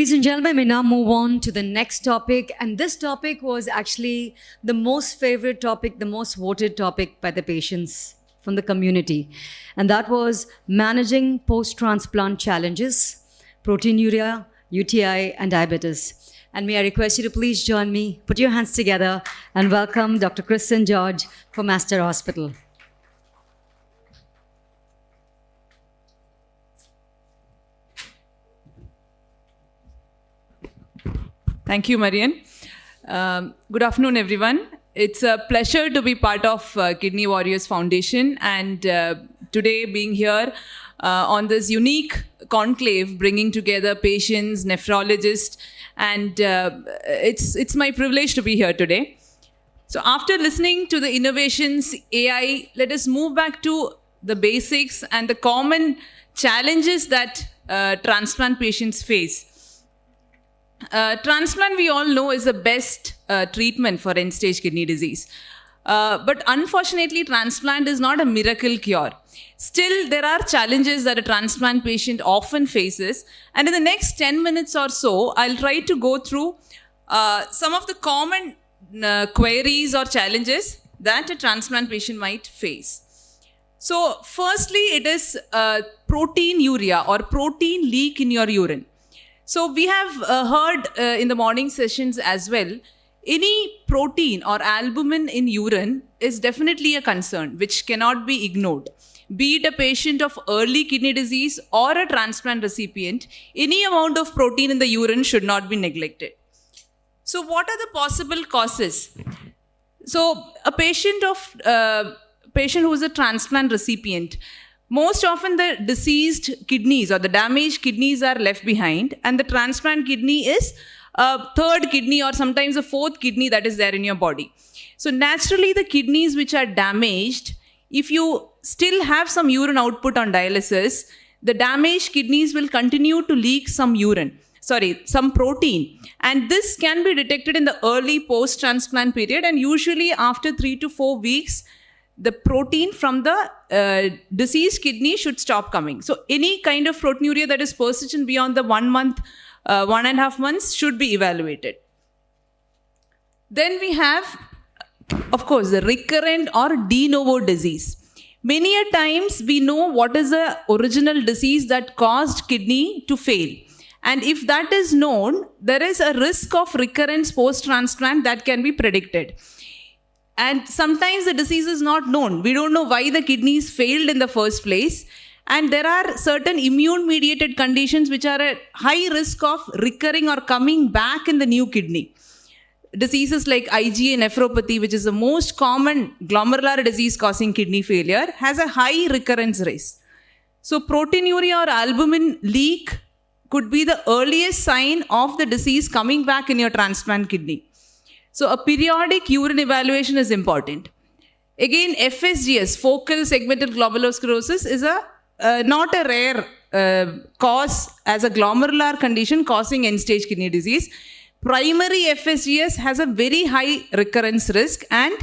Ladies and gentlemen, we now move on to the next topic. And this topic was actually the most favorite topic, the most voted topic by the patients from the community. And that was managing post-transplant challenges, proteinuria, UTI, and diabetes. And may I request you to please join me, put your hands together, and welcome Dr. Kristen George from Aster Hospital. Thank you, Marian. Good afternoon, everyone. It's a pleasure to be part of Kidney Warriors Foundation, and today being here on this unique conclave, bringing together patients, nephrologists, and it's my privilege to be here today. So after listening to the innovations, AI, let us move back to the basics and the common challenges that transplant patients face. Transplant, we all know, is the best treatment for end-stage kidney disease. But unfortunately, transplant is not a miracle cure. Still, there are challenges that a transplant patient often faces. And in the next 10 minutes or so, I'll try to go through some of the common queries or challenges that a transplant patient might face. So, firstly, it is proteinuria or protein leak in your urine. So we have heard in the morning sessions as well, any protein or albumin in urine is definitely a concern which cannot be ignored. Be it a patient of early kidney disease or a transplant recipient, any amount of protein in the urine should not be neglected. So what are the possible causes? So a patient who is a transplant recipient, most often the deceased kidneys or the damaged kidneys are left behind, and the transplant kidney is a third kidney or sometimes a fourth kidney that is there in your body. So naturally, the kidneys which are damaged, if you still have some urine output on dialysis, the damaged kidneys will continue to leak some protein. And this can be detected in the early post-transplant period, and usually after 3 to 4 weeks, the protein from the deceased kidney should stop coming. So any kind of proteinuria that is persistent beyond the 1 month, 1.5 months should be evaluated. Then we have, of course, the recurrent or de novo disease. Many a times we know what is the original disease that caused kidney to fail. And if that is known, there is a risk of recurrence post-transplant that can be predicted. And sometimes the disease is not known. We don't know why the kidneys failed in the first place. And there are certain immune-mediated conditions which are at high risk of recurring or coming back in the new kidney. Diseases like IgA nephropathy, which is the most common glomerular disease causing kidney failure, has a high recurrence risk. So proteinuria or albumin leak could be the earliest sign of the disease coming back in your transplant kidney. So a periodic urine evaluation is important. Again, FSGS, focal segmental glomerulosclerosis, is not a rare cause as a glomerular condition causing end-stage kidney disease. Primary FSGS has a very high recurrence risk, and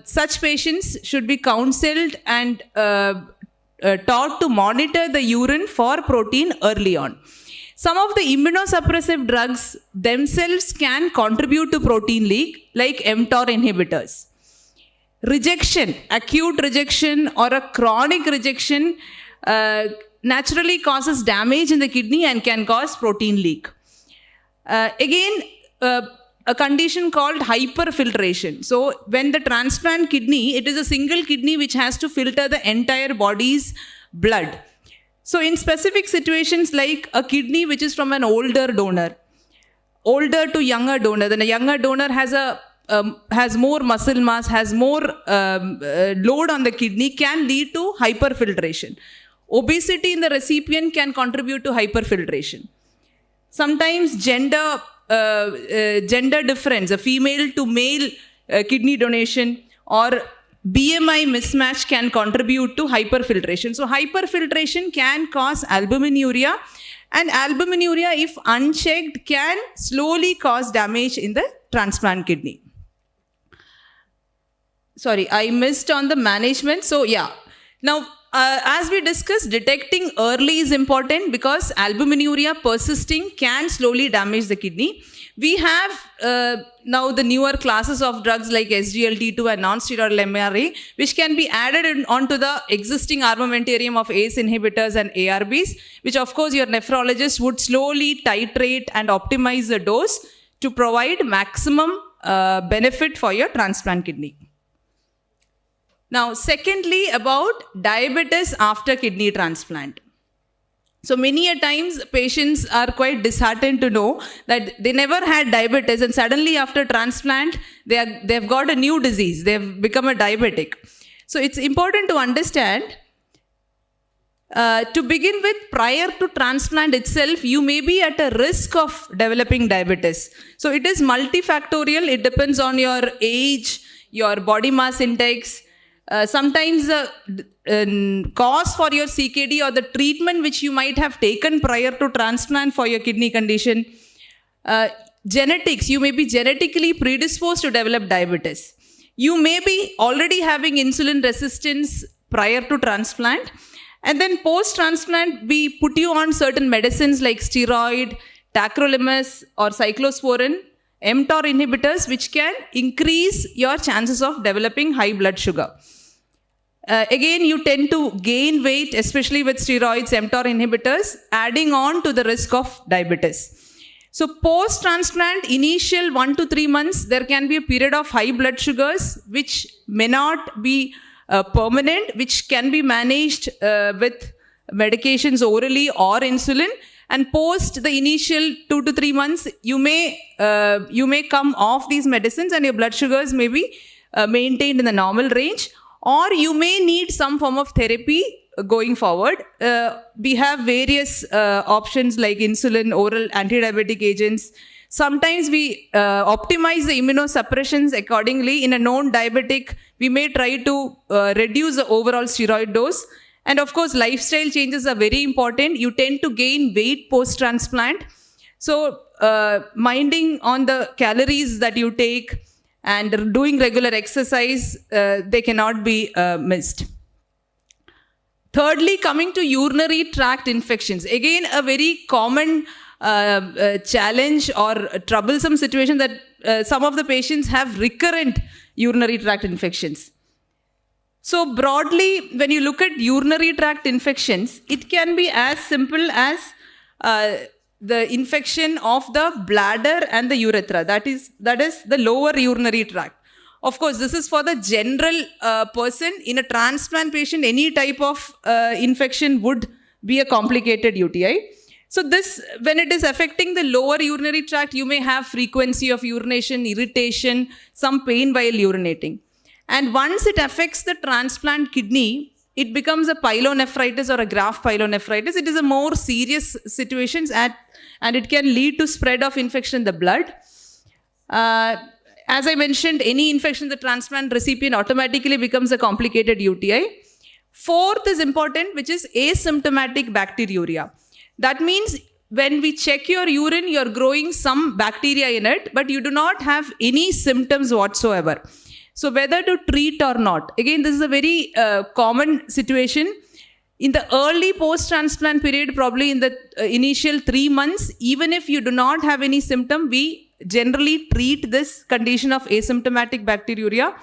such patients should be counseled and taught to monitor the urine for protein early on. Some of the immunosuppressive drugs themselves can contribute to protein leak, like mTOR inhibitors. Rejection, acute rejection or a chronic rejection naturally causes damage in the kidney and can cause protein leak. Again, a condition called hyperfiltration. So when the transplant kidney, it is a single kidney which has to filter the entire body's blood. So in specific situations like a kidney which is from an older donor, older to younger donor, then a younger donor has more muscle mass, has more load on the kidney, can lead to hyperfiltration. Obesity in the recipient can contribute to hyperfiltration. Sometimes gender difference, a female to male kidney donation or BMI mismatch can contribute to hyperfiltration. So hyperfiltration can cause albuminuria, and albuminuria, if unchecked, can slowly cause damage in the transplant kidney. Sorry, I missed on the management. So yeah, now as we discussed, detecting early is important because albuminuria persisting can slowly damage the kidney. We have now the newer classes of drugs like SGLT2 and non-steroidal MRA, which can be added onto the existing armamentarium of ACE inhibitors and ARBs, which of course your nephrologist would slowly titrate and optimize the dose to provide maximum benefit for your transplant kidney. Now, secondly, about diabetes after kidney transplant. So many a times patients are quite disheartened to know that they never had diabetes and suddenly after transplant, they've got a new disease. They've become a diabetic. So it's important to understand, to begin with, prior to transplant itself, you may be at a risk of developing diabetes. So it is multifactorial. It depends on your age, your body mass index. Sometimes the cause for your CKD or the treatment which you might have taken prior to transplant for your kidney condition. Genetics, you may be genetically predisposed to develop diabetes. You may be already having insulin resistance prior to transplant. And then post-transplant, we put you on certain medicines like steroid, tacrolimus or cyclosporin, mTOR inhibitors, which can increase your chances of developing high blood sugar. Again, you tend to gain weight, especially with steroids, mTOR inhibitors, adding on to the risk of diabetes. So post-transplant, initial 1 to 3 months, there can be a period of high blood sugars, which may not be permanent, which can be managed with medications orally or insulin. And post the initial 2 to 3 months, you may come off these medicines and your blood sugars may be maintained in the normal range. Or you may need some form of therapy going forward. We have various options like insulin, oral anti-diabetic agents. Sometimes we optimize the immunosuppressions accordingly. In a known diabetic, we may try to reduce the overall steroid dose. And of course, lifestyle changes are very important. You tend to gain weight post-transplant. So minding on the calories that you take, and doing regular exercise, they cannot be missed. Thirdly, coming to urinary tract infections. Again, a very common challenge or troublesome situation that some of the patients have recurrent urinary tract infections. So broadly, when you look at urinary tract infections, it can be as simple as the infection of the bladder and the urethra, that is the lower urinary tract. Of course, this is for the general person. In a transplant patient, any type of infection would be a complicated UTI. So this, when it is affecting the lower urinary tract, you may have frequency of urination, irritation, some pain while urinating. And once it affects the transplant kidney, it becomes a pyelonephritis or a graft pyelonephritis. It is a more serious situation and it can lead to spread of infection in the blood. As I mentioned, any infection in the transplant recipient automatically becomes a complicated UTI. Fourth is important, which is asymptomatic bacteriuria. That means when we check your urine, you're growing some bacteria in it, but you do not have any symptoms whatsoever. So whether to treat or not, again, this is a very common situation. In the early post-transplant period, probably in the initial 3 months, even if you do not have any symptom, we generally treat this condition of asymptomatic bacteriuria.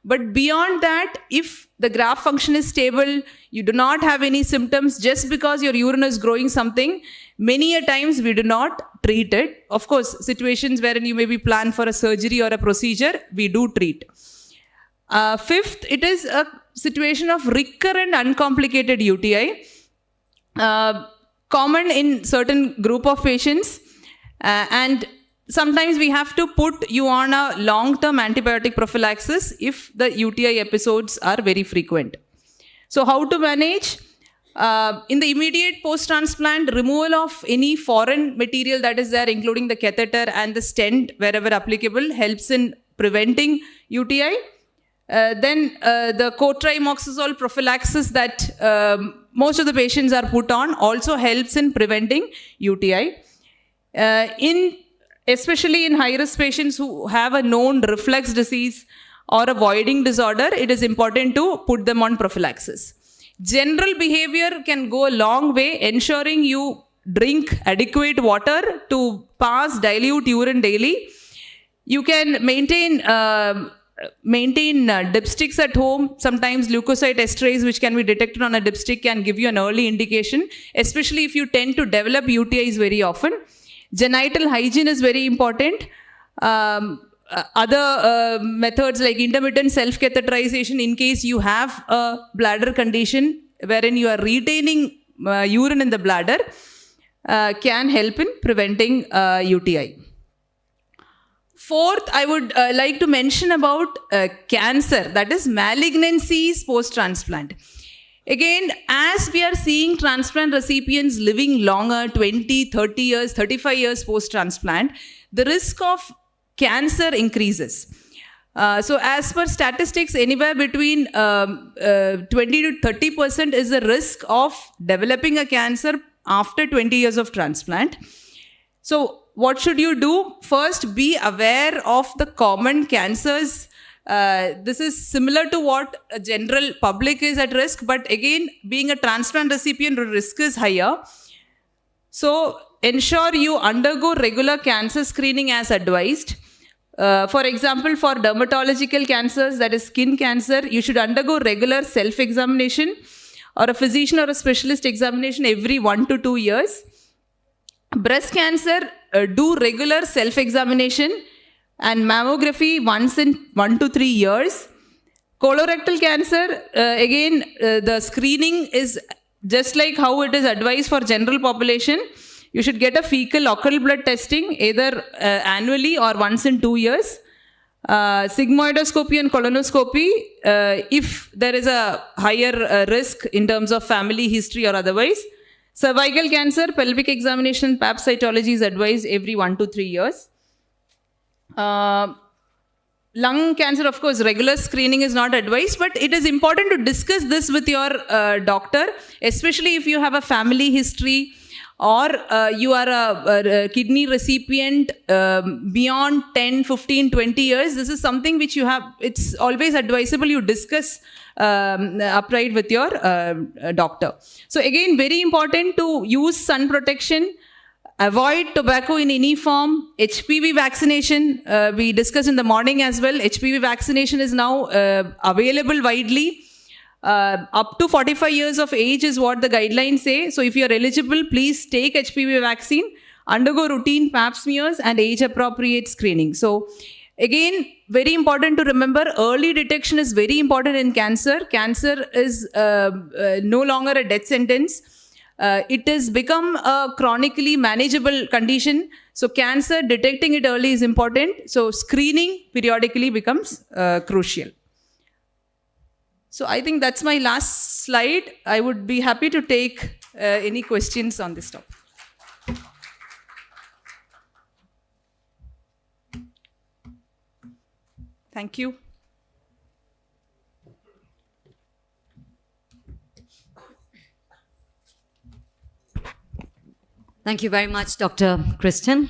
But beyond that, if the graft function is stable, you do not have any symptoms, just because your urine is growing something, many a times we do not treat it. Of course, situations wherein you may be planned for a surgery or a procedure, we do treat. Fifth, it is a situation of recurrent uncomplicated UTI, common in certain group of patients, and sometimes we have to put you on a long-term antibiotic prophylaxis if the UTI episodes are very frequent. So how to manage? In the immediate post-transplant, removal of any foreign material that is there, including the catheter and the stent wherever applicable, helps in preventing UTI. Then the cotrimoxazole prophylaxis that most of the patients are put on also helps in preventing UTI. Especially in high-risk patients who have a known reflux disease or a voiding disorder, it is important to put them on prophylaxis. General behavior can go a long way, ensuring you drink adequate water to pass dilute urine daily. You can maintain dipsticks at home. Sometimes leukocyte esterase, which can be detected on a dipstick, can give you an early indication, especially if you tend to develop UTIs very often. Genital hygiene is very important. Other methods like intermittent self-catheterization in case you have a bladder condition wherein you are retaining urine in the bladder can help in preventing UTI. Fourth, I would like to mention about cancer, that is malignancies post-transplant. Again, as we are seeing transplant recipients living longer, 20, 30 years, 35 years post-transplant, the risk of cancer increases. So as per statistics, anywhere between 20 to 30% is the risk of developing a cancer after 20 years of transplant. So what should you do? First, be aware of the common cancers. This is similar to what a general public is at risk, but again, being a transplant recipient, the risk is higher. So ensure you undergo regular cancer screening as advised. For example, for dermatological cancers, that is skin cancer, you should undergo regular self-examination or a physician or a specialist examination every 1 to 2 years. Breast cancer, do regular self-examination and mammography once in 1 to 3 years. Colorectal cancer, again, the screening is just like how it is advised for general population. You should get a fecal occult blood testing either annually or once in 2 years. Sigmoidoscopy and colonoscopy, if there is a higher risk in terms of family history or otherwise. Cervical cancer, pelvic examination, pap cytology is advised every 1 to 3 years. Lung cancer, of course, regular screening is not advised, but it is important to discuss this with your doctor, especially if you have a family history or you are a kidney recipient beyond 10, 15, 20 years. This is something which you have, it's always advisable you discuss upright with your doctor. So again, very important to use sun protection, avoid tobacco in any form, HPV vaccination, we discussed in the morning as well. HPV vaccination is now available widely. Up to 45 years of age is what the guidelines say. So if you are eligible, please take HPV vaccine, undergo routine pap smears and age appropriate screening. So again, very important to remember, early detection is very important in cancer. Cancer is no longer a death sentence. It has become a chronically manageable condition. So cancer, detecting it early is important. So screening periodically becomes crucial. So I think that's my last slide. I would be happy to take any questions on this topic. Thank you. Thank you very much, Dr. Kristen.